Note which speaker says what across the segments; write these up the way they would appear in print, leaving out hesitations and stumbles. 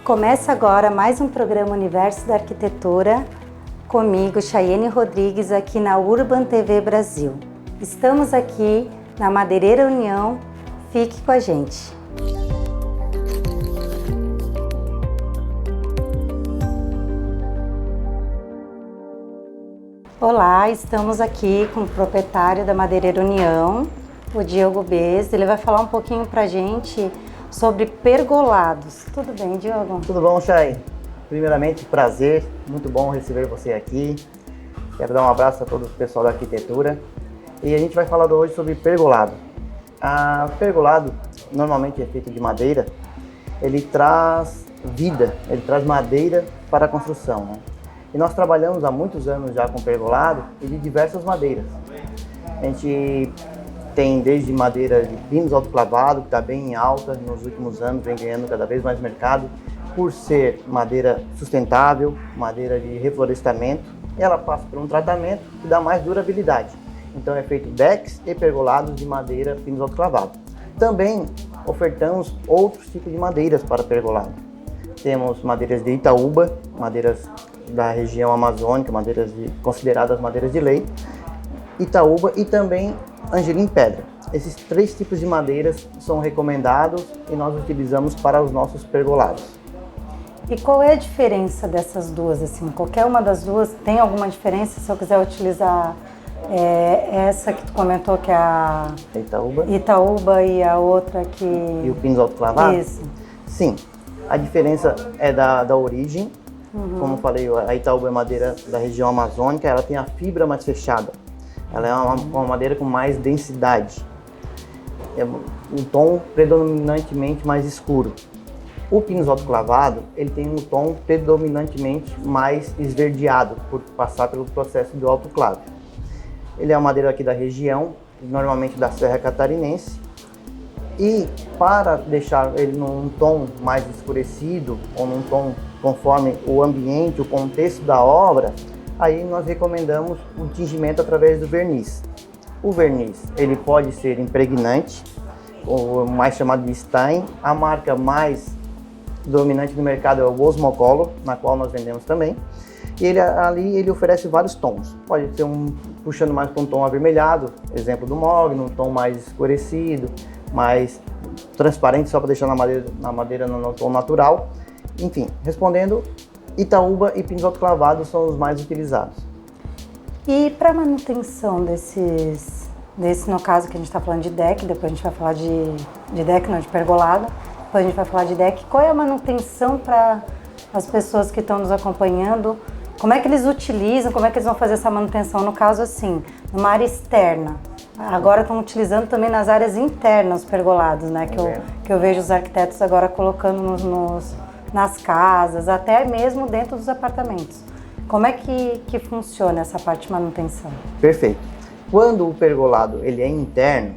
Speaker 1: Começa agora mais um programa Universo da Arquitetura, comigo, Chayene Rodrigues, aqui na Urban TV Brasil. Estamos aqui na Madeireira União, fique com a gente. Olá, estamos aqui com o proprietário da Madeireira União, o Diogo Bez. Ele vai falar um pouquinho pra gente sobre pergolados. Tudo bem, Diogo?
Speaker 2: Tudo bom, Chay? Primeiramente, prazer, muito bom receber você aqui. Quero dar um abraço a todo o pessoal da arquitetura. E a gente vai falar hoje sobre pergolado. Pergolado, normalmente é feito de madeira, ele traz vida, ele traz madeira para a construção, né? E nós trabalhamos há muitos anos já com pergolado e de diversas madeiras. A gente tem desde madeira de pinos autoclavado, que está bem em alta nos últimos anos, vem ganhando cada vez mais mercado, por ser madeira sustentável, madeira de reflorestamento. Ela passa por um tratamento que dá mais durabilidade. Então é feito decks e pergolados de madeira pinos autoclavado. Também ofertamos outros tipos de madeiras para pergolado. Temos madeiras de Itaúba, madeiras da região amazônica, consideradas madeiras de lei, Itaúba e também Angelim Pedra. Esses três tipos de madeiras são recomendados e nós utilizamos para os nossos pergolados.
Speaker 1: E qual é a diferença dessas duas? Assim, qualquer uma das duas tem alguma diferença se eu quiser utilizar essa que tu comentou que é a Itaúba e a outra que...
Speaker 2: E o pinos autoclavado?
Speaker 1: Isso.
Speaker 2: Sim, a diferença é da origem. Como eu falei, a Itaúba é madeira da região amazônica, ela tem a fibra mais fechada. Ela é uma madeira com mais densidade. É um tom predominantemente mais escuro. O pinos autoclavado, ele tem um tom predominantemente mais esverdeado, por passar pelo processo do autoclave. Ele é uma madeira aqui da região, normalmente da Serra Catarinense. E para deixar ele num tom mais escurecido, ou num tom conforme o ambiente, o contexto da obra, aí nós recomendamos o tingimento através do verniz. O verniz, ele pode ser impregnante, ou mais chamado de stain. A marca mais dominante no mercado é o Osmocolor, na qual nós vendemos também. E ele oferece vários tons. Pode ter puxando mais para um tom avermelhado, exemplo do mogno, um tom mais escurecido, mais transparente, só para deixar na madeira no tom natural. Enfim, respondendo, Itaúba e pinos autoclavados são os mais utilizados.
Speaker 1: E para manutenção desse no caso que a gente está falando de deck, depois a gente vai falar de deck, não, de pergolado, depois a gente vai falar de deck, qual é a manutenção para as pessoas que estão nos acompanhando? Como é que eles utilizam, como é que eles vão fazer essa manutenção? No caso assim, numa área externa. Agora estão utilizando também nas áreas internas os pergolados, né? Que eu vejo os arquitetos agora colocando nas casas, até mesmo dentro dos apartamentos. Como é que funciona essa parte de manutenção?
Speaker 2: Perfeito. Quando o pergolado ele é interno,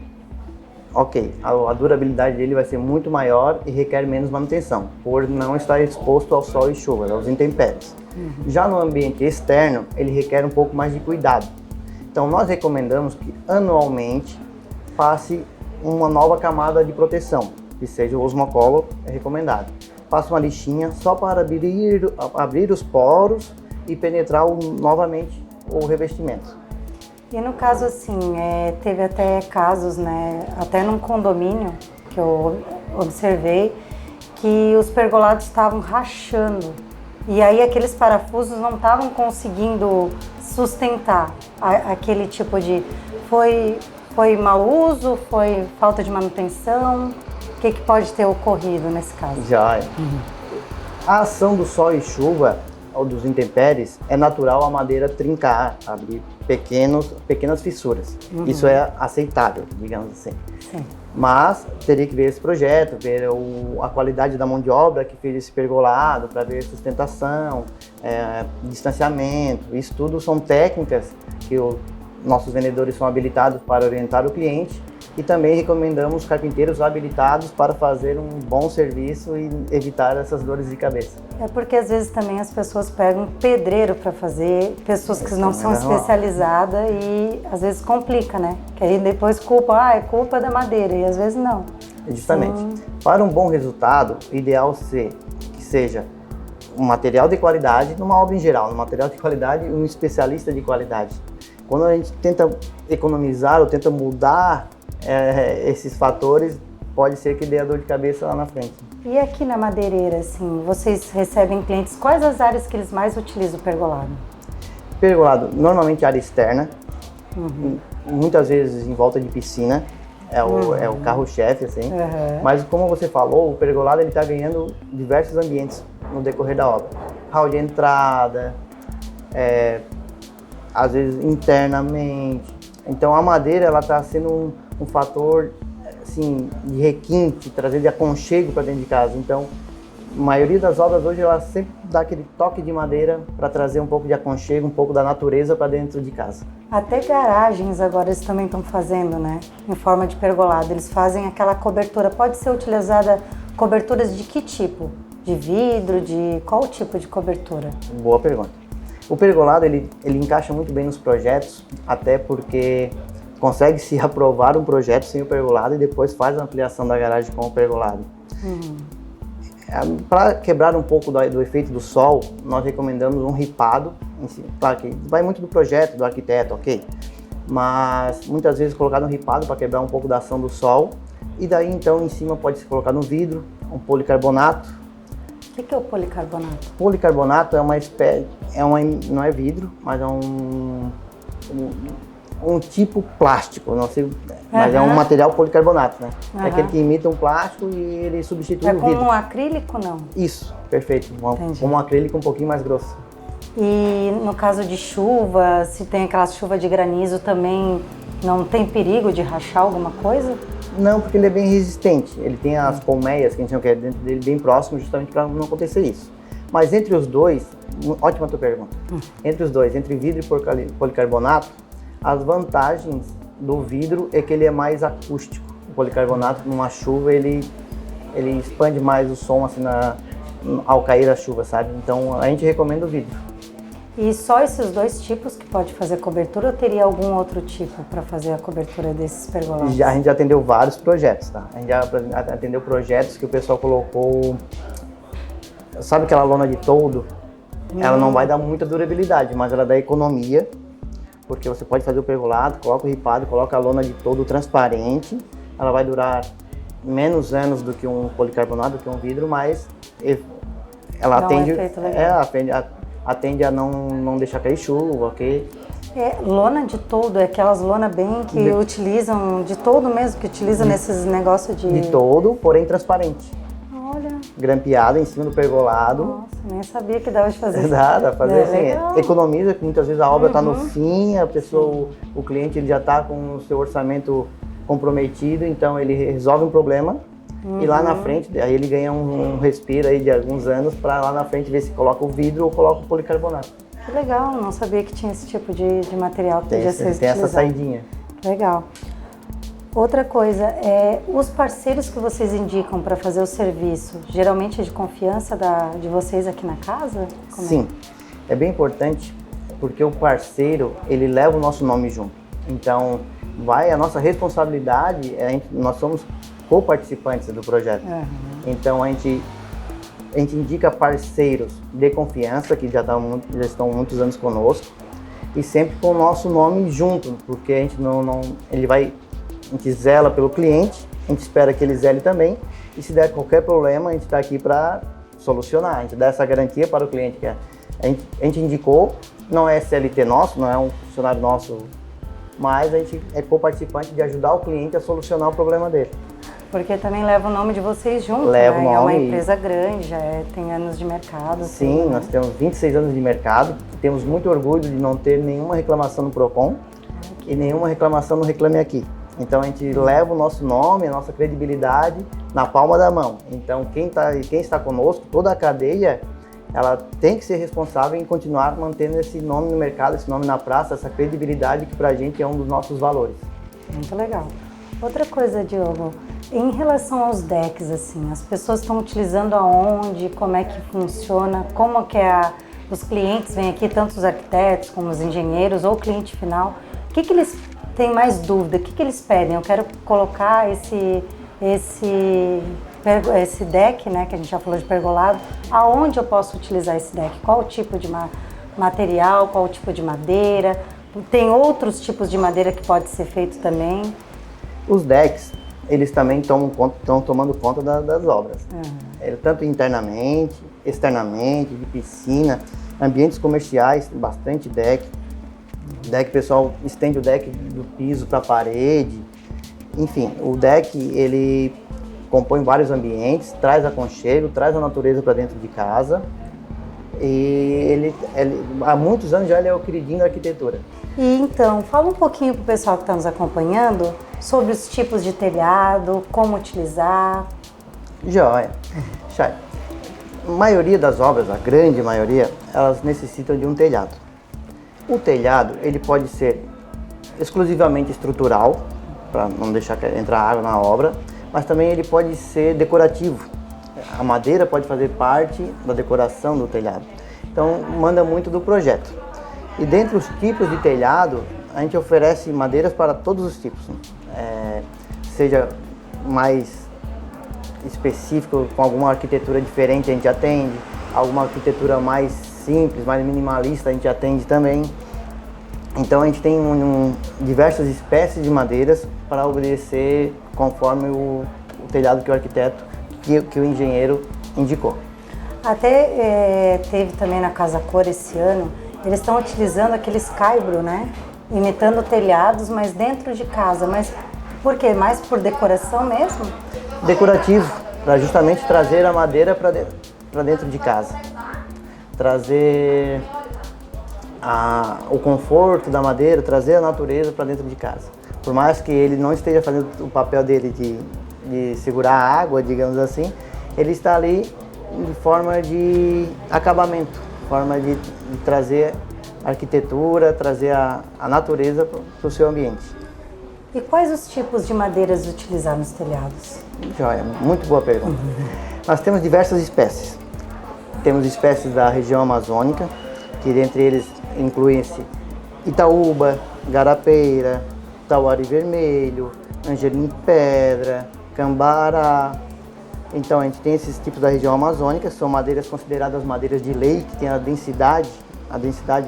Speaker 2: ok, a durabilidade dele vai ser muito maior e requer menos manutenção, por não estar exposto ao sol e chuva, aos intempéries. Já no ambiente externo, ele requer um pouco mais de cuidado. Então nós recomendamos que anualmente passe uma nova camada de proteção, que seja o Osmocolor, é recomendado. Faça uma lixinha só para abrir os poros e penetrar novamente o revestimento.
Speaker 1: E no caso assim, teve até casos, né, até num condomínio que eu observei, que os pergolados estavam rachando. E aí aqueles parafusos não estavam conseguindo sustentar aquele tipo de... Foi mau uso? Foi falta de manutenção? O que pode ter ocorrido nesse caso?
Speaker 2: A ação do sol e chuva, ou dos intempéries, é natural a madeira trincar, abrir pequenas fissuras. Isso é aceitável, digamos assim.
Speaker 1: Sim.
Speaker 2: Mas teria que ver esse projeto, ver a qualidade da mão de obra que fez esse pergolado, para ver sustentação, distanciamento. Isso tudo são técnicas que nossos vendedores são habilitados para orientar o cliente, e também recomendamos carpinteiros habilitados para fazer um bom serviço e evitar essas dores de cabeça.
Speaker 1: É porque às vezes também as pessoas pegam pedreiro para fazer, pessoas que não são especializadas, e às vezes complica, né? Que aí depois é culpa da madeira, e às vezes não.
Speaker 2: Justamente. Para um bom resultado, o ideal seja um material de qualidade, numa obra em geral, um material de qualidade e um especialista de qualidade. Quando a gente tenta economizar ou tenta mudar esses fatores, pode ser que dê a dor de cabeça lá na frente.
Speaker 1: E aqui na madeireira, assim, vocês recebem clientes, quais as áreas que eles mais utilizam o pergolado?
Speaker 2: Pergolado, normalmente área externa, muitas vezes em volta de piscina, é o carro-chefe, assim. Mas como você falou, o pergolado está ganhando diversos ambientes no decorrer da obra. Hall de entrada, às vezes internamente. Então a madeira ela está sendo um fator assim, de requinte, trazer de aconchego para dentro de casa. Então a maioria das obras hoje ela sempre dá aquele toque de madeira para trazer um pouco de aconchego, um pouco da natureza para dentro de casa.
Speaker 1: Até garagens agora eles também estão fazendo, né? Em forma de pergolado. Eles fazem aquela cobertura. Pode ser utilizada coberturas de que tipo? De vidro? De qual tipo de cobertura?
Speaker 2: Boa pergunta. O pergolado ele encaixa muito bem nos projetos, até porque consegue se aprovar um projeto sem o pergolado e depois faz a ampliação da garagem com o pergolado. Para quebrar um pouco do efeito do sol, nós recomendamos um ripado. Claro que vai muito do projeto, do arquiteto, ok? Mas muitas vezes colocar um ripado para quebrar um pouco da ação do sol. E daí então em cima pode se colocar no vidro, um policarbonato.
Speaker 1: O que é o policarbonato?
Speaker 2: Policarbonato é uma espécie, não é vidro, mas é um tipo plástico, não sei, mas é um material policarbonato, né? É aquele que imita um plástico e ele substitui o vidro.
Speaker 1: É como um acrílico, não?
Speaker 2: Isso, perfeito. Como um acrílico um pouquinho mais grosso.
Speaker 1: E no caso de chuva, se tem aquela chuva de granizo também, não tem perigo de rachar alguma coisa?
Speaker 2: Não, porque ele é bem resistente. Ele tem as colmeias, que a gente chama que é dentro dele, bem próximo, justamente para não acontecer isso. Mas entre os dois, ótima tua pergunta, entre os dois, entre vidro e policarbonato, as vantagens do vidro é que ele é mais acústico. O policarbonato, numa chuva, ele expande mais o som assim, ao cair a chuva, sabe? Então, a gente recomenda o vidro.
Speaker 1: E só esses dois tipos que pode fazer cobertura ou teria algum outro tipo para fazer a cobertura desses pergolados?
Speaker 2: A gente já atendeu vários projetos, tá? A gente já atendeu projetos que o pessoal colocou... Sabe aquela lona de toldo? Ela não vai dar muita durabilidade, mas ela dá economia. Porque você pode fazer o pergolado, coloca o ripado, coloca a lona de toldo transparente. Ela vai durar menos anos do que um policarbonato, do que um vidro, mas ela atende a não deixar cair chuva, ok?
Speaker 1: Lona de toldo, é aquelas lona bem que utilizam, de toldo mesmo, que utilizam nesses negócios de...
Speaker 2: De toldo, porém transparente.
Speaker 1: Olha.
Speaker 2: Grampeada em cima do pergolado.
Speaker 1: Nossa, nem sabia que dava de fazer isso.
Speaker 2: Dá pra fazer assim. Economiza, que muitas vezes a obra está no fim, o cliente ele já está com o seu orçamento comprometido, então ele resolve um problema e lá na frente, aí ele ganha um respiro aí de alguns anos para lá na frente ver se coloca o vidro ou coloca o policarbonato.
Speaker 1: Que legal, não sabia que tinha esse tipo de material que podia ser utilizado.
Speaker 2: Tem essa saidinha.
Speaker 1: Legal. Outra coisa, os parceiros que vocês indicam para fazer o serviço, geralmente é de confiança de vocês aqui na casa?
Speaker 2: Sim, é bem importante porque o parceiro, ele leva o nosso nome junto. Então, a nossa responsabilidade, nós somos co-participantes do projeto. Então, a gente indica parceiros de confiança, que já estão muitos anos conosco, e sempre com o nosso nome junto, porque a gente a gente zela pelo cliente, a gente espera que ele zele também, e se der qualquer problema, a gente está aqui para solucionar, a gente dá essa garantia para o cliente, que a gente indicou, não é CLT nosso, não é um funcionário nosso, mas a gente é co-participante de ajudar o cliente a solucionar o problema dele.
Speaker 1: Porque também leva o nome de vocês junto,
Speaker 2: leva
Speaker 1: né?
Speaker 2: O nome.
Speaker 1: É uma empresa grande, já tem anos de mercado.
Speaker 2: Sim,
Speaker 1: assim,
Speaker 2: nós temos 26 anos de mercado, temos muito orgulho de não ter nenhuma reclamação no Procon e nenhuma reclamação no Reclame Aqui. Então a gente leva o nosso nome, a nossa credibilidade na palma da mão. Então quem está conosco, toda a cadeia, ela tem que ser responsável em continuar mantendo esse nome no mercado, esse nome na praça, essa credibilidade que pra gente é um dos nossos valores.
Speaker 1: Muito legal. Outra coisa, Diogo, em relação aos decks, assim, as pessoas estão utilizando aonde, como é que funciona, como que os clientes vêm aqui, tanto os arquitetos como os engenheiros ou o cliente final, o que eles têm mais dúvida, o que eles pedem? Eu quero colocar esse esse deck, né, que a gente já falou de pergolado, aonde eu posso utilizar esse deck? Qual o tipo de material, qual o tipo de madeira? Tem outros tipos de madeira que pode ser feito também?
Speaker 2: Os decks, eles também estão tomando conta das obras. Tanto internamente, externamente, de piscina, ambientes comerciais, tem bastante deck. Deck, o pessoal estende o deck do piso para a parede. Enfim, o deck, ele compõe vários ambientes, traz aconchego, traz a natureza para dentro de casa. E há muitos anos já ele é o queridinho da arquitetura.
Speaker 1: E então, fala um pouquinho para o pessoal que está nos acompanhando sobre os tipos de telhado, como utilizar.
Speaker 2: Joia. Chay, a maioria das obras, a grande maioria, elas necessitam de um telhado. O telhado, ele pode ser exclusivamente estrutural, para não deixar entrar água na obra, mas também ele pode ser decorativo. A madeira pode fazer parte da decoração do telhado. Então, manda muito do projeto. E dentre os tipos de telhado, a gente oferece madeiras para todos os tipos. Seja mais específico, com alguma arquitetura diferente, a gente atende. Alguma arquitetura mais simples, mais minimalista, a gente atende também. Então, a gente tem diversas espécies de madeiras para obedecer conforme o telhado que o arquiteto, que o engenheiro indicou.
Speaker 1: Até teve também na Casa Cor esse ano, eles estão utilizando aquele Skybro, né? Imitando telhados, mas dentro de casa. Mas por quê? Mais por decoração mesmo?
Speaker 2: Decorativo, para justamente trazer a madeira para dentro de casa. Trazer o conforto da madeira, trazer a natureza para dentro de casa. Por mais que ele não esteja fazendo o papel dele de segurar a água, digamos assim, ele está ali de forma de acabamento, forma de trazer a arquitetura, trazer a natureza para o seu ambiente.
Speaker 1: E quais os tipos de madeiras utilizar nos telhados?
Speaker 2: Joia, muito boa pergunta. Nós temos diversas espécies. Temos espécies da região amazônica, que dentre eles incluem-se Itaúba, Garapeira, Tauari vermelho, Angelim pedra, Cambará. Então a gente tem esses tipos da região amazônica, são madeiras consideradas madeiras de lei, que tem a densidade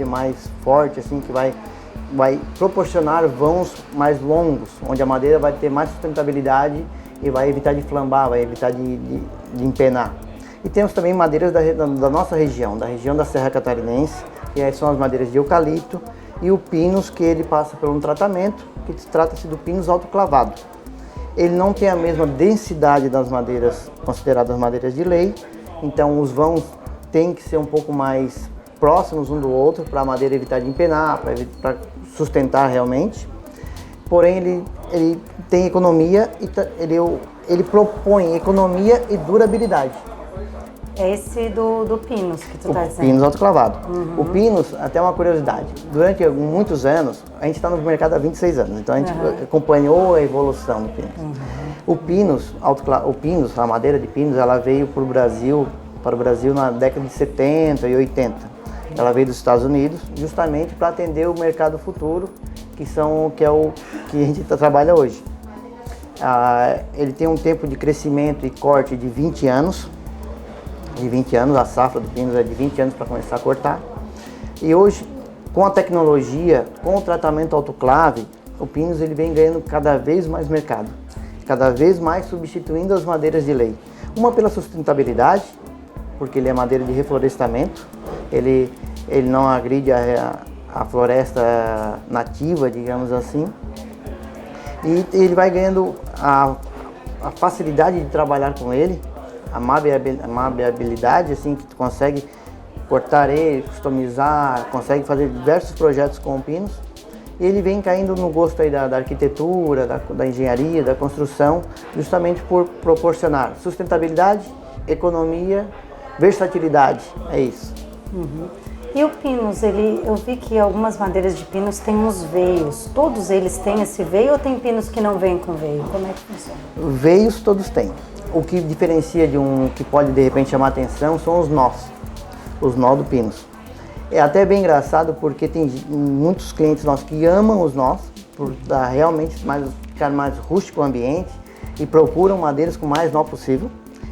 Speaker 2: mais forte, assim, que vai proporcionar vãos mais longos, onde a madeira vai ter mais sustentabilidade e vai evitar de flambar, vai evitar de empenar. E temos também madeiras da nossa região, da região da Serra Catarinense, que são as madeiras de eucalipto, e o pinus, que ele passa por um tratamento, que trata-se do pinus autoclavado. Ele não tem a mesma densidade das madeiras consideradas madeiras de lei, então os vãos têm que ser um pouco mais próximos um do outro para a madeira evitar de empenar, para sustentar realmente. Porém, ele tem economia e ele propõe economia e durabilidade.
Speaker 1: É esse do pinus que tu está dizendo?
Speaker 2: O pinus autoclavado. O pinus, até uma curiosidade, durante muitos anos, a gente está no mercado há 26 anos, então a gente acompanhou a evolução do pinus. O pinus, a madeira de pinus, ela veio para o Brasil na década de 70 e 80. Ela veio dos Estados Unidos justamente para atender o mercado futuro, que é o que a gente trabalha hoje. Ele tem um tempo de crescimento e corte de 20 anos. A safra do pinus é de 20 anos para começar a cortar. E hoje, com a tecnologia, com o tratamento autoclave, o pinus ele vem ganhando cada vez mais mercado, cada vez mais substituindo as madeiras de lei. Uma pela sustentabilidade, porque ele é madeira de reflorestamento, ele não agride a floresta nativa, digamos assim, e ele vai ganhando a facilidade de trabalhar com ele, a maleabilidade, assim, que tu consegue cortar ele, customizar, consegue fazer diversos projetos com o pinus. E ele vem caindo no gosto aí da arquitetura, da engenharia, da construção, justamente por proporcionar sustentabilidade, economia, versatilidade, é isso.
Speaker 1: E o pinus, eu vi que algumas madeiras de pinus têm uns veios. Todos eles têm esse veio ou tem pinus que não vêm com veio? Como é que funciona?
Speaker 2: Veios todos têm. O que diferencia de um que pode de repente chamar atenção são os nós do pinus. É até bem engraçado porque tem muitos clientes nossos que amam os nós, por dar realmente ficar mais rústico o ambiente e procuram madeiras com mais nó possível.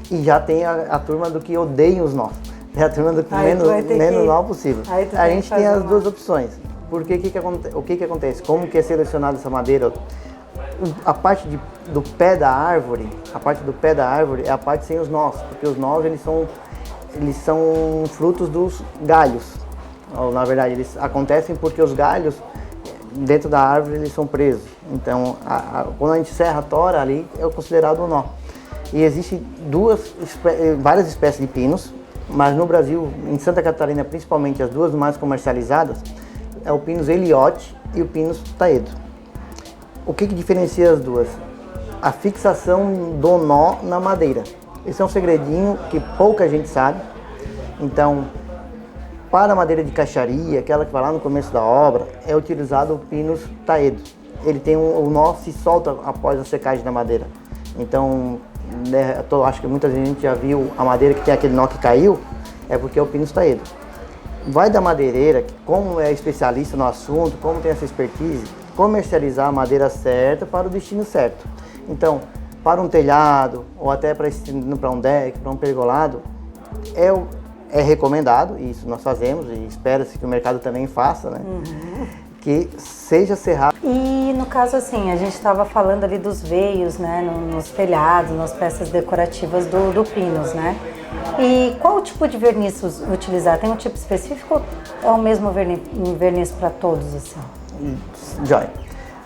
Speaker 2: E já tem a turma do que odeia os nós. É a turma do que menos nó possível. A gente tem as duas opções. Porque o que acontece? Como que é selecionada essa madeira? A parte do pé da árvore, é a parte sem os nós, porque os nós eles são frutos dos galhos. Ou, na verdade, eles acontecem porque os galhos dentro da árvore eles são presos. Então, quando a gente serra a tora ali, é considerado um nó. E existem várias espécies de pinos, mas no Brasil, em Santa Catarina principalmente, as duas mais comercializadas é o Pinus Eliote e o Pinus Taedo. O que diferencia as duas? A fixação do nó na madeira. Esse é um segredinho que pouca gente sabe. Então, para a madeira de caixaria, aquela que vai lá no começo da obra, é utilizado o Pinus Taedo. Ele tem o nó se solta após a secagem da madeira. Então, acho que muita gente já viu a madeira que tem aquele nó que caiu, é porque é o Pinus Taedo. Vai da madeireira, que como é especialista no assunto, como tem essa expertise, comercializar a madeira certa para o destino certo. Então, para um telhado, ou até para um deck, para um pergolado, é recomendado, e isso nós fazemos, e espera-se que o mercado também faça, né? Que seja serrado.
Speaker 1: E no caso assim, a gente estava falando ali dos veios, né, nos telhados, nas peças decorativas do Pinus, né? E qual tipo de verniz utilizar? Tem um tipo específico ou é o mesmo verniz para todos assim?
Speaker 2: Joia.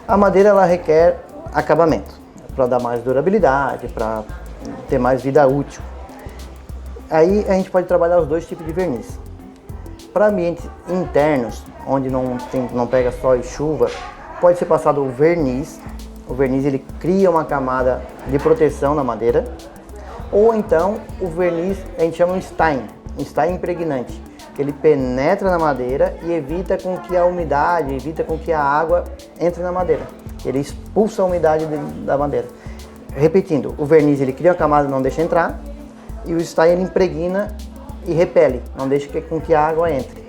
Speaker 2: A madeira ela requer acabamento, para dar mais durabilidade, para ter mais vida útil. Aí a gente pode trabalhar os dois tipos de verniz. Para ambientes internos, onde não pega sol e chuva, pode ser passado o verniz. O verniz ele cria uma camada de proteção na madeira. Ou então o verniz a gente chama de Stein impregnante, que ele penetra na madeira e evita com que a umidade, evita com que a água entre na madeira. Ele expulsa a umidade da madeira. Repetindo, o verniz ele cria uma camada e não deixa entrar, e o Stein ele impregna e repele, não deixa com que a água entre.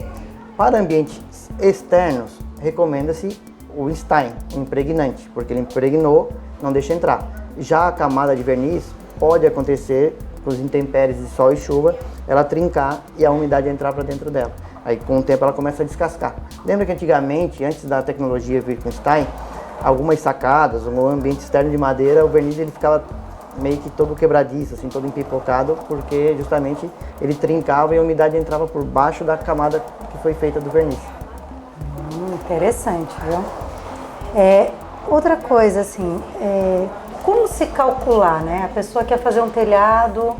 Speaker 2: Para ambientes externos, recomenda-se o Stein, o impregnante, porque ele impregnou, não deixa entrar. Já a camada de verniz pode acontecer com os intempéries de sol e chuva, ela trincar e a umidade entrar para dentro dela. Aí com o tempo ela começa a descascar. Lembra que antigamente, antes da tecnologia vir com Stein, algumas sacadas, um ambiente externo de madeira, o verniz ele ficava meio que todo quebradiço, assim, todo empipocado, porque justamente ele trincava e a umidade entrava por baixo da camada que foi feita do verniz.
Speaker 1: Interessante, viu? Outra coisa, assim, como se calcular, né? A pessoa quer fazer um telhado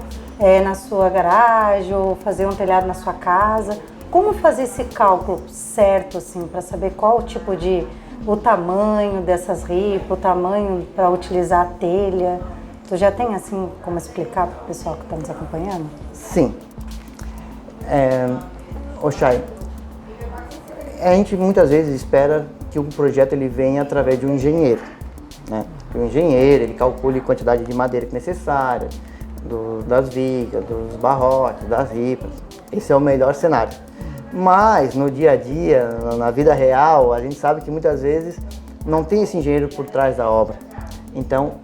Speaker 1: na sua garagem ou fazer um telhado na sua casa. Como fazer esse cálculo certo, assim, para saber qual o tipo o tamanho dessas ripas, o tamanho para utilizar a telha? Tu já tem, assim, como explicar para o pessoal que está nos acompanhando?
Speaker 2: Sim. Chay, a gente muitas vezes espera que o projeto ele venha através de um engenheiro, né? Que o engenheiro ele calcule a quantidade de madeira que é necessária, das vigas, dos barrotes, das ripas. Esse é o melhor cenário. Mas no dia a dia, na vida real, a gente sabe que muitas vezes não tem esse engenheiro por trás da obra. Então,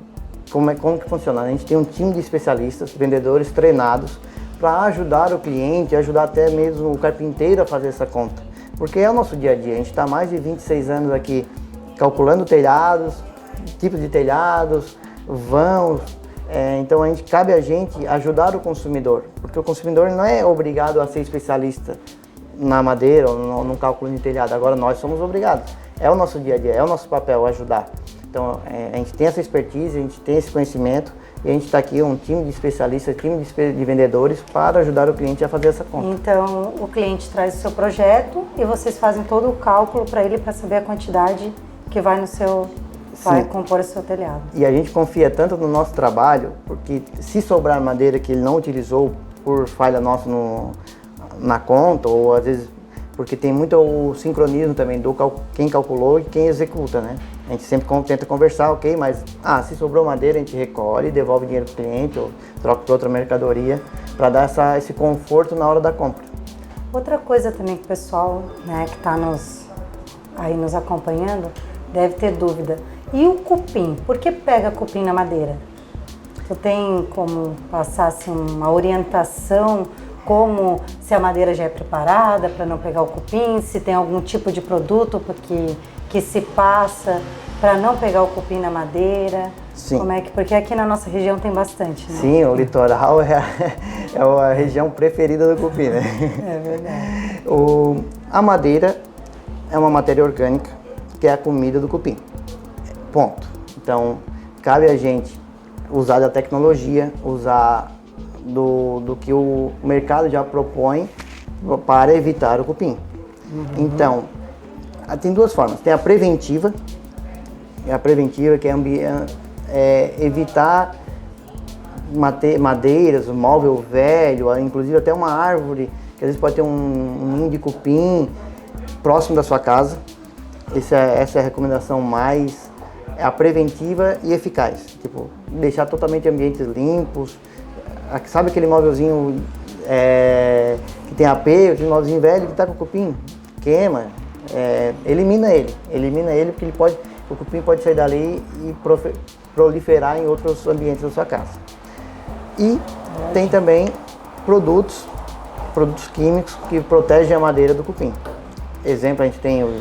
Speaker 2: como que funciona? A gente tem um time de especialistas, vendedores treinados para ajudar o cliente, ajudar até mesmo o carpinteiro a fazer essa conta. Porque é o nosso dia a dia, a gente está há mais de 26 anos aqui calculando telhados, tipos de telhados, vãos. Então cabe a gente ajudar o consumidor, porque o consumidor não é obrigado a ser especialista na madeira ou no cálculo de telhado. Agora nós somos obrigados, é o nosso dia a dia, é o nosso papel ajudar. Então a gente tem essa expertise, a gente tem esse conhecimento e a gente está aqui, um time de especialistas, time de vendedores para ajudar o cliente a fazer essa conta.
Speaker 1: Então o cliente traz o seu projeto e vocês fazem todo o cálculo para ele para saber a quantidade que vai vai compor o seu telhado.
Speaker 2: E a gente confia tanto no nosso trabalho, porque se sobrar madeira que ele não utilizou por falha nossa na conta, ou às vezes porque tem muito o sincronismo também do quem calculou e quem executa, né? A gente sempre tenta conversar, ok, mas se sobrou madeira a gente recolhe, devolve dinheiro para o cliente ou troca por outra mercadoria para dar esse conforto na hora da compra.
Speaker 1: Outra coisa também que o pessoal, né, que está aí nos acompanhando deve ter dúvida. E o cupim? Por que pega cupim na madeira? Tu tem como passar assim, uma orientação, como se a madeira já é preparada para não pegar o cupim, se tem algum tipo de produto que se passa para não pegar o cupim na madeira?
Speaker 2: Sim.
Speaker 1: Como é que, porque aqui na nossa região tem bastante, né?
Speaker 2: Sim, o litoral é a região preferida do cupim, né?
Speaker 1: É verdade.
Speaker 2: A madeira é uma matéria orgânica que é a comida do cupim. Ponto. Então, cabe a gente usar da tecnologia, usar do que o mercado já propõe para evitar o cupim. Então, tem duas formas. Tem a preventiva que é evitar madeiras, móvel velho, inclusive até uma árvore, que às vezes pode ter um ninho de cupim próximo da sua casa. Essa é a recomendação mais a preventiva e eficaz. Tipo, deixar totalmente ambientes limpos. Sabe aquele móvelzinho que tem apego, aquele móvelzinho velho que está com cupim? Queima, elimina ele porque o cupim pode sair dali e proliferar em outros ambientes da sua casa. E tem também produtos químicos que protegem a madeira do cupim. Exemplo, a gente tem o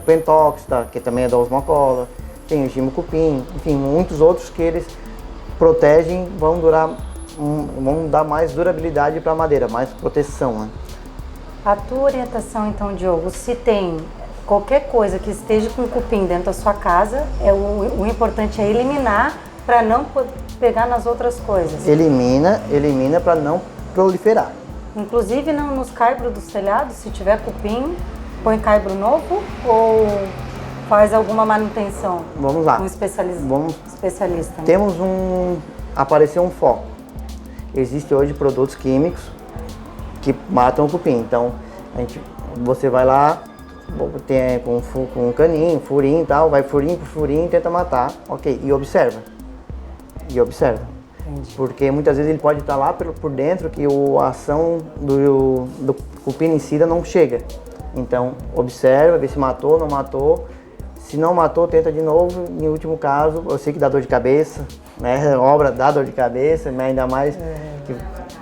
Speaker 2: Pentox, que também é da Osmocola, tem o Gimocupim, enfim, muitos outros que eles protegem, vão dar mais durabilidade para a madeira, mais proteção, né?
Speaker 1: A tua orientação, então, Diogo, se tem qualquer coisa que esteja com cupim dentro da sua casa, o importante é eliminar para não pegar nas outras coisas.
Speaker 2: Elimina para não proliferar.
Speaker 1: Inclusive nos caibros dos telhados, se tiver cupim, põe caibro novo ou faz alguma manutenção?
Speaker 2: Vamos lá.
Speaker 1: Um especialista. Né?
Speaker 2: Apareceu um foco. Existem hoje produtos químicos que matam o cupim. Então, você vai lá, tem com um caninho, furinho e tal, vai furinho por furinho e tenta matar, ok, e observa. Entendi. Porque muitas vezes ele pode estar lá por dentro que a ação do cupinicida não chega. Então, observa, vê se matou, não matou. Se não matou, tenta de novo. Em último caso, eu sei que dá dor de cabeça, né? Obra dá dor de cabeça, né? Ainda mais que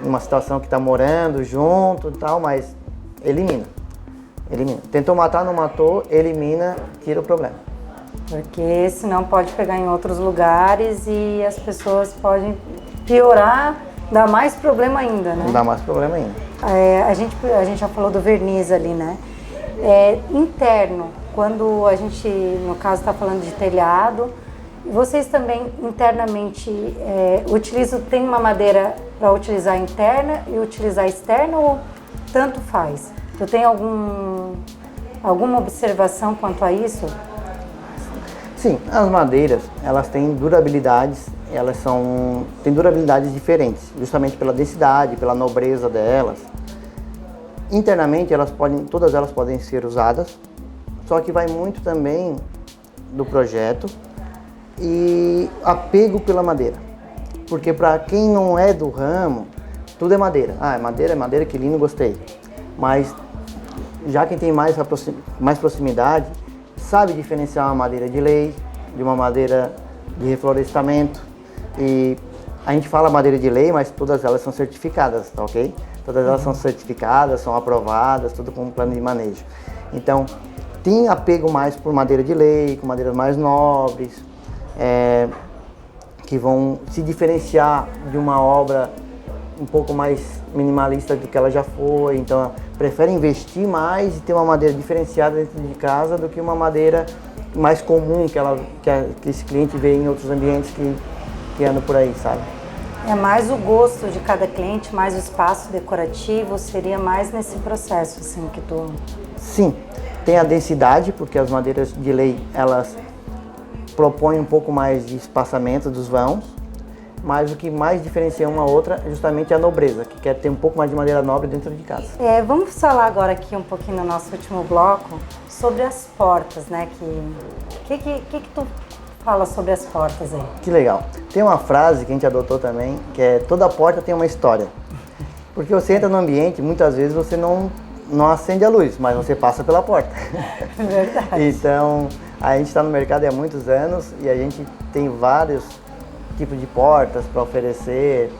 Speaker 2: uma situação que está morando junto e tal, mas elimina. Tentou matar, não matou, elimina, tira o problema.
Speaker 1: Porque senão pode pegar em outros lugares e as pessoas podem piorar, dar mais problema ainda, né?
Speaker 2: Dá mais problema ainda.
Speaker 1: A gente já falou do verniz ali, né? Interno, quando a gente, no caso, está falando de telhado, vocês também internamente tem uma madeira para utilizar interna e utilizar externa ou tanto faz? Tu tem alguma observação quanto a isso?
Speaker 2: Sim, as madeiras, elas têm durabilidades, têm durabilidades diferentes, justamente pela densidade, pela nobreza delas. Internamente, todas elas podem ser usadas, só que vai muito também do projeto e apego pela madeira. Porque para quem não é do ramo, tudo é madeira. É madeira, que lindo, gostei. Mas já quem tem mais proximidade, sabe diferenciar uma madeira de lei de uma madeira de reflorestamento. E a gente fala madeira de lei, mas todas elas são certificadas, tá ok? Todas elas são certificadas, são aprovadas, tudo com um plano de manejo. Então, tem apego mais por madeira de lei, com madeiras mais nobres, que vão se diferenciar de uma obra um pouco mais minimalista do que ela já foi. Então, prefere investir mais e ter uma madeira diferenciada dentro de casa do que uma madeira mais comum que esse cliente vê em outros ambientes que andam por aí, sabe?
Speaker 1: É mais o gosto de cada cliente, mais o espaço decorativo, seria mais nesse processo, assim, que tu...
Speaker 2: Sim, tem a densidade, porque as madeiras de lei, elas propõem um pouco mais de espaçamento dos vãos, mas o que mais diferencia uma outra é justamente a nobreza, que quer ter um pouco mais de madeira nobre dentro de casa.
Speaker 1: Vamos falar agora aqui um pouquinho no nosso último bloco sobre as portas, né? Que tu fala sobre as portas aí?
Speaker 2: Que legal. Tem uma frase que a gente adotou também, que é: toda porta tem uma história. Porque você entra no ambiente, muitas vezes você não acende a luz, mas você passa pela porta.
Speaker 1: Verdade.
Speaker 2: Então, a gente está no mercado há muitos anos e a gente tem vários tipos de portas para oferecer,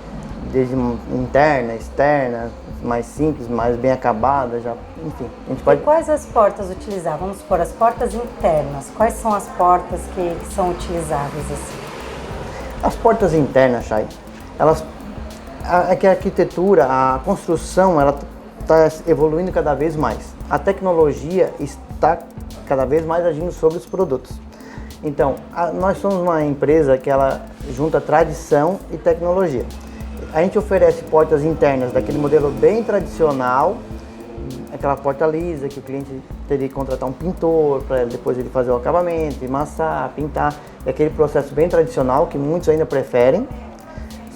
Speaker 2: desde interna, externa, mais simples, mais bem acabada, já, enfim. A gente pode...
Speaker 1: E quais as portas utilizar? Vamos supor, as portas internas. Quais são as portas que são utilizáveis assim?
Speaker 2: As portas internas, Chay, elas, que a arquitetura, a construção, ela está evoluindo cada vez mais. A tecnologia está cada vez mais agindo sobre os produtos. Então, nós somos uma empresa que ela junta tradição e tecnologia. A gente oferece portas internas daquele modelo bem tradicional, aquela porta lisa que o cliente teria que contratar um pintor para depois ele fazer o acabamento, emassar, pintar, é aquele processo bem tradicional que muitos ainda preferem.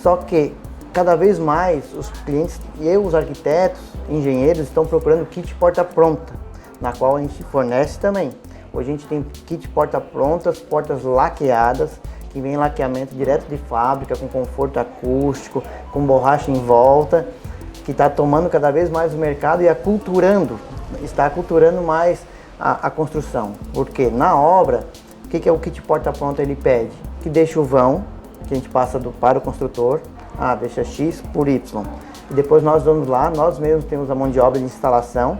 Speaker 2: Só que cada vez mais os clientes e os arquitetos, engenheiros estão procurando kit porta pronta, na qual a gente fornece também. Hoje a gente tem kit porta prontas, portas laqueadas, que vem laqueamento direto de fábrica, com conforto acústico, com borracha em volta, que está tomando cada vez mais o mercado e está aculturando mais a construção. Porque na obra, o que é o kit porta pronta? Ele pede que deixe o vão, que a gente passa para o construtor, deixa X por Y. E depois nós vamos lá, nós mesmos temos a mão de obra de instalação,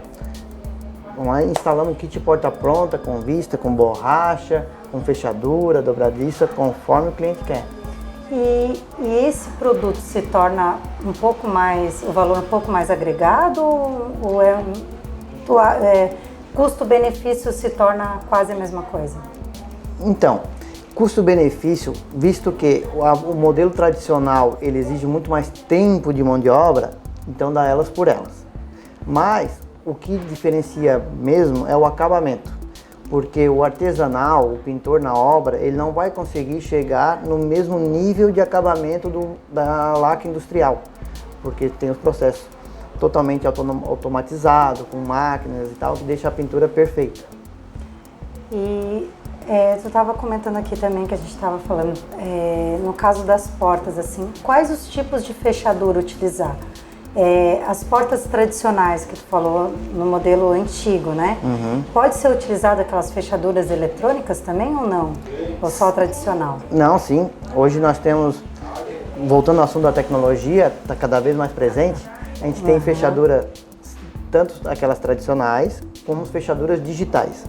Speaker 2: vamos lá, instalando um kit porta pronta, com vista, com borracha, com fechadura, dobradiça, conforme o cliente quer.
Speaker 1: E esse produto se torna um pouco mais, o valor um pouco mais agregado ou custo-benefício se torna quase a mesma coisa?
Speaker 2: Então, custo-benefício, visto que o modelo tradicional ele exige muito mais tempo de mão de obra, então dá elas por elas. Mas o que diferencia mesmo é o acabamento. Porque o artesanal, o pintor na obra, ele não vai conseguir chegar no mesmo nível de acabamento da laque industrial, porque tem os processos totalmente automatizados, com máquinas e tal, que deixa a pintura perfeita.
Speaker 1: E tu estava comentando aqui também que a gente estava falando, no caso das portas, assim, quais os tipos de fechadura utilizar? As portas tradicionais que tu falou no modelo antigo, né?
Speaker 2: Uhum.
Speaker 1: Pode ser utilizada aquelas fechaduras eletrônicas também ou não? Ou só a tradicional?
Speaker 2: Não, sim. Hoje nós temos, voltando ao assunto da tecnologia, está cada vez mais presente, a gente tem fechadura, tanto aquelas tradicionais, como as fechaduras digitais.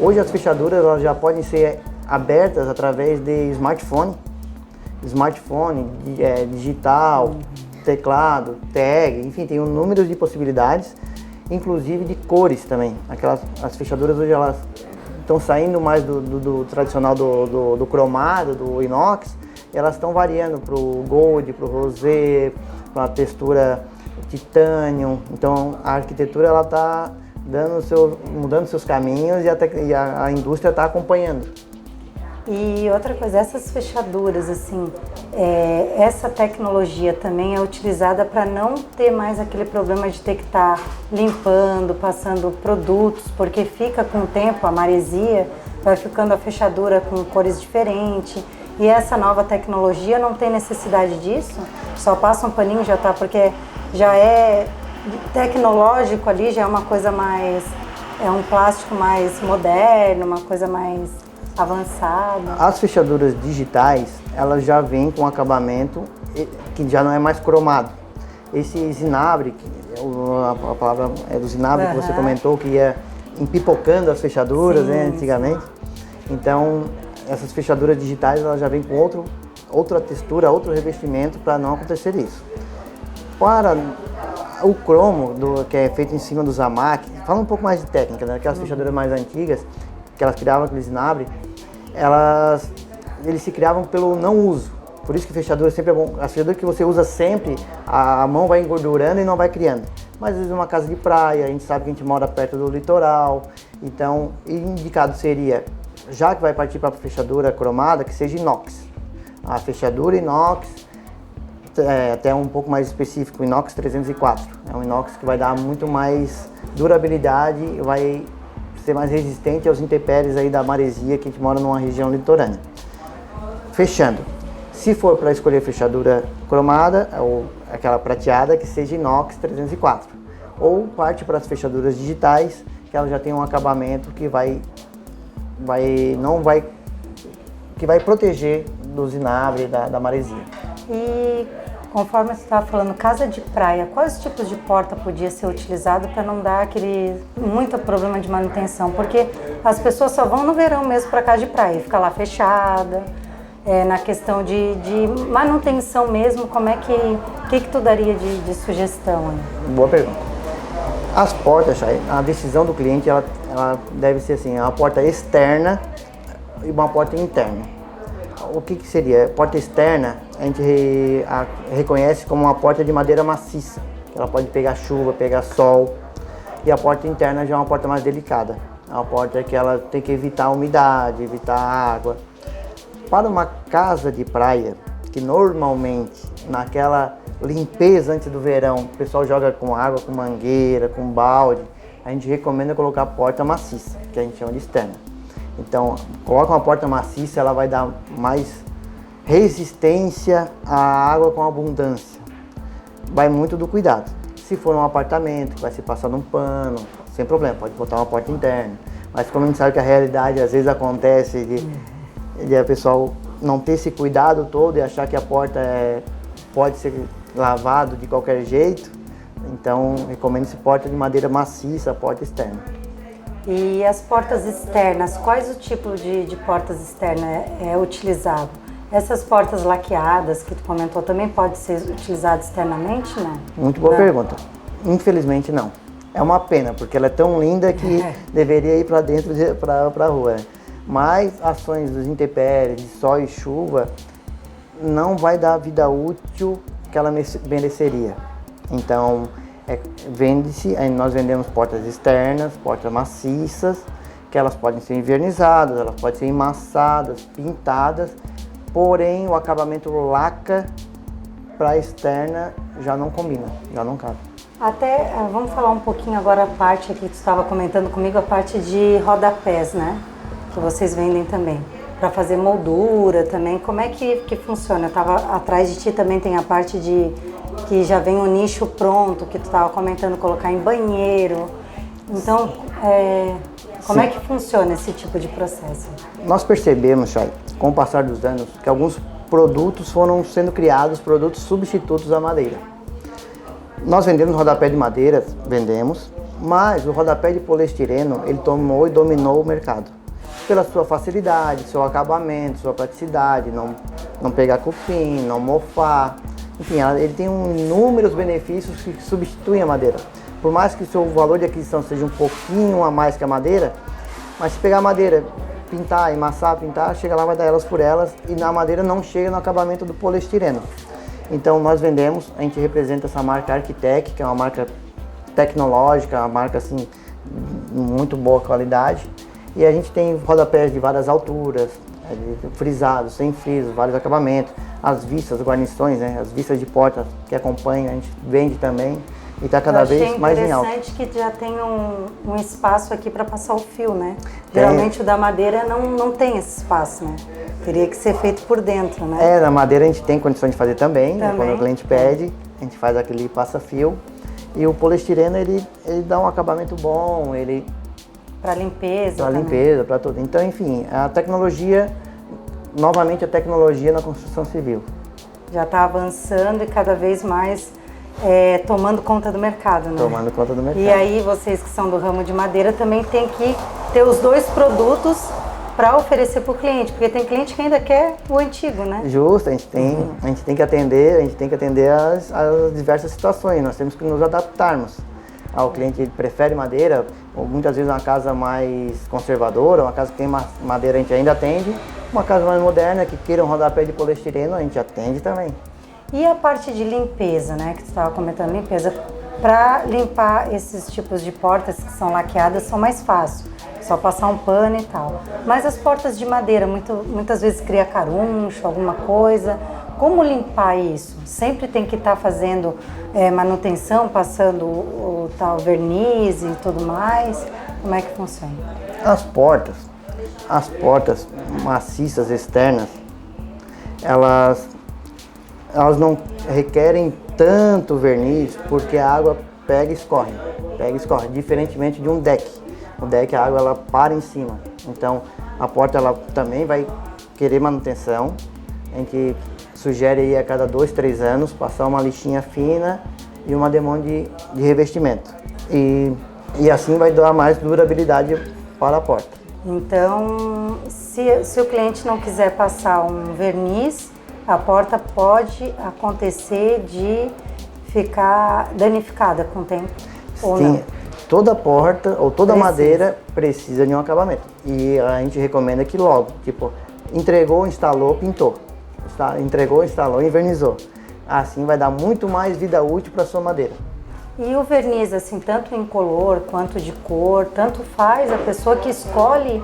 Speaker 2: Hoje as fechaduras elas já podem ser abertas através de smartphone digital, teclado, tag, enfim, tem um número de possibilidades, inclusive de cores também. As fechaduras hoje elas estão saindo mais do tradicional do cromado, do inox, e elas estão variando para o gold, para o rosé, para a textura titânio. Então a arquitetura ela está mudando seus caminhos e a indústria está acompanhando.
Speaker 1: E outra coisa, essas fechaduras, assim, essa tecnologia também é utilizada para não ter mais aquele problema de ter que estar limpando, passando produtos, porque fica com o tempo, a maresia, vai ficando a fechadura com cores diferentes. E essa nova tecnologia não tem necessidade disso? Só passa um paninho e já tá, porque já é tecnológico ali, já é uma coisa mais, é um plástico mais moderno, uma coisa mais avançada.
Speaker 2: As fechaduras digitais, elas já vêm com acabamento que já não é mais cromado. Esse zinabre, a palavra é do zinabre que você comentou, que ia empipocando as fechaduras, né, antigamente. Então, essas fechaduras digitais, elas já vêm com outra textura, outro revestimento para não acontecer isso. Para o cromo, que é feito em cima do zamac, fala um pouco mais de técnica, né? Aquelas fechaduras mais antigas, que elas criavam aquele zinabre, eles se criavam pelo não uso. Por isso que fechadura sempre é bom. A fechadura que você usa sempre, a mão vai engordurando e não vai criando. Mas às vezes uma casa de praia, a gente sabe que a gente mora perto do litoral, então indicado seria, já que vai partir para a fechadura cromada, que seja inox. A fechadura inox, até um pouco mais específico, inox 304. É um inox que vai dar muito mais durabilidade, vai ser mais resistente aos intempéries aí da maresia, que a gente mora numa região litorânea. Fechando, se for para escolher fechadura cromada, ou aquela prateada, que seja inox 304. Ou parte para as fechaduras digitais, que ela já tem um acabamento que vai proteger do zinabre, da maresia.
Speaker 1: E conforme você estava falando, casa de praia, quais tipos de porta podia ser utilizado para não dar muito problema de manutenção? Porque as pessoas só vão no verão mesmo para casa de praia, fica lá fechada. Na questão de manutenção mesmo, como é que tu daria de sugestão aí?
Speaker 2: Boa pergunta. As portas, a decisão do cliente, ela deve ser assim, uma porta externa e uma porta interna. O que seria? Porta externa, a gente reconhece como uma porta de madeira maciça. Ela pode pegar chuva, pegar sol. E a porta interna já é uma porta mais delicada. É uma porta que ela tem que evitar a umidade, evitar a água. Para uma casa de praia, que normalmente naquela limpeza antes do verão, o pessoal joga com água, com mangueira, com balde, a gente recomenda colocar porta maciça, que a gente chama de externa. Então, coloca uma porta maciça, ela vai dar mais resistência à água com abundância. Vai muito do cuidado. Se for um apartamento, vai se passar num pano, sem problema, pode botar uma porta interna. Mas como a gente sabe que a realidade às vezes acontece de a pessoal não ter esse cuidado todo e achar que a porta pode ser lavado de qualquer jeito, então recomendo-se porta de madeira maciça, porta externa.
Speaker 1: E as portas externas, quais o tipo de portas externas é utilizado? Essas portas laqueadas que tu comentou também pode ser utilizada externamente, não?
Speaker 2: Muito boa pergunta. Infelizmente não. É uma pena, porque ela é tão linda que deveria ir para dentro, para a rua. Mas ações dos intempéries, de sol e chuva, não vai dar a vida útil que ela mereceria. Então, nós vendemos portas externas, portas maciças, que elas podem ser envernizadas, elas podem ser emassadas, pintadas, porém o acabamento laca para externa já não combina, já não cabe.
Speaker 1: Até, vamos falar um pouquinho agora a parte aqui que tu estava comentando comigo, a parte de rodapés, né? Que vocês vendem também, para fazer moldura também. Como é que funciona? Eu estava atrás de ti também tem a parte de que já vem o nicho pronto, que tu estava comentando, colocar em banheiro. Então, como é que funciona esse tipo de processo?
Speaker 2: Nós percebemos, Chay, com o passar dos anos, que alguns produtos foram sendo criados, produtos substitutos à madeira. Nós vendemos rodapé de madeira, mas o rodapé de poliestireno, ele tomou e dominou o mercado. Pela sua facilidade, seu acabamento, sua praticidade, não pegar cupim, não mofar. Enfim, ele tem inúmeros benefícios que substituem a madeira. Por mais que o seu valor de aquisição seja um pouquinho a mais que a madeira, mas se pegar a madeira, pintar, emassar, chega lá, vai dar elas por elas e na madeira não chega no acabamento do poliestireno. Então nós vendemos, a gente representa essa marca Arquitec, que é uma marca tecnológica, uma marca assim, muito boa qualidade. E a gente tem rodapés de várias alturas, frisados, sem friso, vários acabamentos, as vistas, guarnições, né? As vistas de porta que acompanham, a gente vende também e está cada vez mais em alta.
Speaker 1: Interessante que já tem um espaço aqui para passar o fio, né? Geralmente o da madeira não tem esse espaço, né? Teria que ser feito por dentro, né?
Speaker 2: Na madeira a gente tem condição de fazer também. Quando o cliente pede, a gente faz aquele passa-fio. E o poliestireno, ele dá um acabamento bom, ele...
Speaker 1: Para limpeza.
Speaker 2: Para limpeza, para tudo. Então, enfim, a tecnologia na construção civil.
Speaker 1: Já está avançando e cada vez mais tomando conta do mercado, né?
Speaker 2: Tomando conta do mercado.
Speaker 1: E aí, vocês que são do ramo de madeira também tem que ter os dois produtos para oferecer para o cliente, porque tem cliente que ainda quer o antigo, né?
Speaker 2: Justo, a gente tem que atender as diversas situações, nós temos que nos adaptarmos. O cliente prefere madeira, ou muitas vezes uma casa mais conservadora, uma casa que tem madeira a gente ainda atende, uma casa mais moderna que queira um rodapé de poliestireno, a gente atende também.
Speaker 1: E a parte de limpeza, né, que tu estava comentando, limpeza, para limpar esses tipos de portas que são laqueadas são mais fácil, só passar um pano e tal. Mas as portas de madeira, muitas vezes cria caruncho, alguma coisa. Como limpar isso? Sempre tem que estar fazendo manutenção, passando o tal verniz e tudo mais? Como é que funciona?
Speaker 2: As portas maciças externas, elas não requerem tanto verniz porque a água pega e escorre, diferentemente de um deck. O deck, a água ela para em cima, então a porta ela também vai querer manutenção, A gente sugere aí a cada 2, 3 anos passar uma lixinha fina e uma demão de revestimento. E assim vai dar mais durabilidade para a porta.
Speaker 1: Então, se o cliente não quiser passar um verniz, a porta pode acontecer de ficar danificada com o tempo, ou
Speaker 2: Sim,
Speaker 1: não?
Speaker 2: toda porta ou toda madeira precisa de um acabamento. E a gente recomenda que logo, tipo, entregou, instalou, pintou. Entregou, instalou, invernizou. Assim vai dar muito mais vida útil para a sua madeira.
Speaker 1: E o verniz, assim, tanto incolor quanto de cor, tanto faz a pessoa que escolhe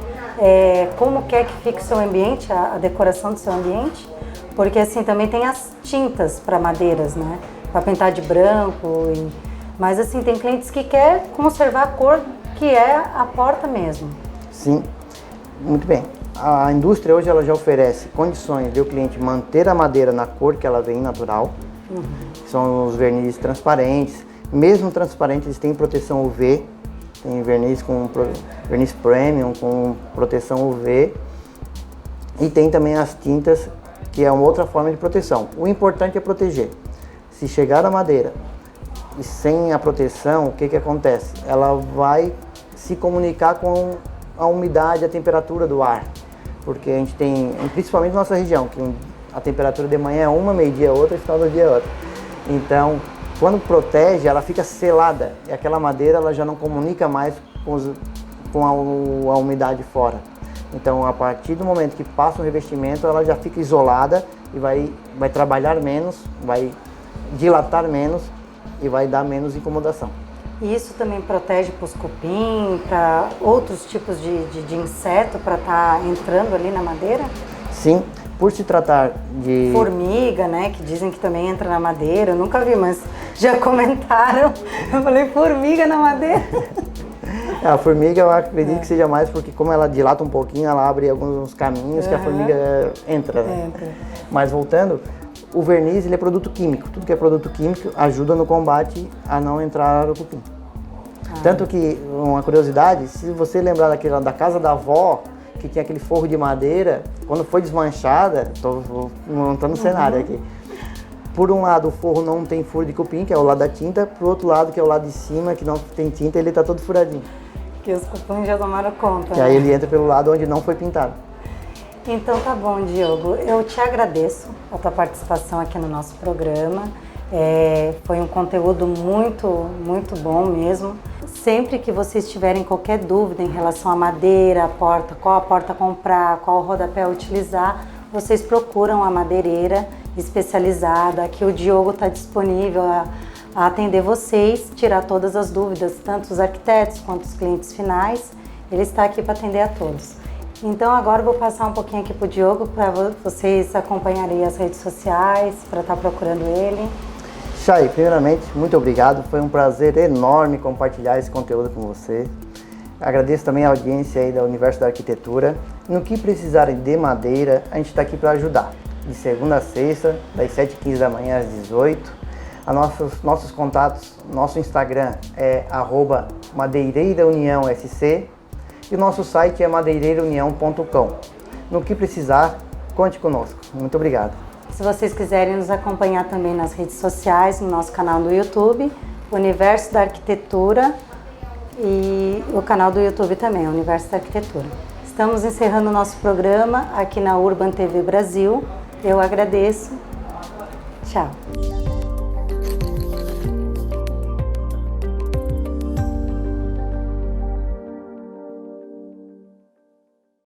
Speaker 1: como quer que fique o seu ambiente, a decoração do seu ambiente, porque assim também tem as tintas para madeiras, né? Para pintar de branco, mas assim tem clientes que quer conservar a cor que é a porta mesmo.
Speaker 2: Sim, muito bem. A indústria hoje ela já oferece condições de o cliente manter a madeira na cor que ela vem natural, que são os vernizes transparentes. Mesmo transparentes, eles têm proteção UV, tem verniz premium com proteção UV e tem também as tintas, que é uma outra forma de proteção. O importante é proteger. Se chegar a madeira e sem a proteção, o que acontece? Ela vai se comunicar com a umidade, a temperatura do ar, porque a gente tem, principalmente na nossa região, que a temperatura de manhã é uma, meio-dia é outra e final do dia é outra. Então, quando protege, ela fica selada e aquela madeira ela já não comunica mais com a umidade fora. Então, a partir do momento que passa o revestimento, ela já fica isolada e vai trabalhar menos, vai dilatar menos e vai dar menos incomodação.
Speaker 1: E isso também protege para os cupim, para outros tipos de inseto para estar entrando ali na madeira?
Speaker 2: Sim. Por se tratar de...
Speaker 1: Formiga, né? Que dizem que também entra na madeira. Eu nunca vi, mas já comentaram. Eu falei, formiga na madeira?
Speaker 2: A formiga eu acredito que seja mais porque como ela dilata um pouquinho, ela abre alguns caminhos que a formiga entra. Né? Mas voltando, o verniz ele é produto químico. Tudo que é produto químico ajuda no combate a não entrar o cupim. Tanto que, uma curiosidade, se você lembrar da casa da avó, que tinha aquele forro de madeira, quando foi desmanchada, estou montando um cenário aqui. Por um lado o forro não tem furo de cupim, que é o lado da tinta, pro outro lado, que é o lado de cima, que não tem tinta, ele está todo furadinho.
Speaker 1: Que os cupins já tomaram conta.
Speaker 2: E aí ele entra pelo lado onde não foi pintado.
Speaker 1: Então tá bom, Diogo. Eu te agradeço a tua participação aqui no nosso programa. Foi um conteúdo muito bom mesmo. Sempre que vocês tiverem qualquer dúvida em relação à madeira, a porta, qual a porta comprar, qual rodapé utilizar, vocês procuram a madeireira especializada. Aqui o Diogo está disponível a atender vocês, tirar todas as dúvidas, tanto os arquitetos quanto os clientes finais. Ele está aqui para atender a todos. Então agora eu vou passar um pouquinho aqui para o Diogo para vocês acompanharem as redes sociais, para estar procurando ele.
Speaker 2: Chay, primeiramente, muito obrigado. Foi um prazer enorme compartilhar esse conteúdo com você. Agradeço também a audiência aí da Universo da Arquitetura. No que precisarem de madeira, a gente está aqui para ajudar. De segunda a sexta, das 7h15 da manhã às 18h. Nossos contatos, nosso Instagram é @madeireirauniãosc e o nosso site é madeireiraunião.com. No que precisar, conte conosco. Muito obrigado.
Speaker 1: Se vocês quiserem nos acompanhar também nas redes sociais, no nosso canal do YouTube, Universo da Arquitetura, e o canal do YouTube também, Universo da Arquitetura. Estamos encerrando o nosso programa aqui na Urban TV Brasil. Eu agradeço. Tchau.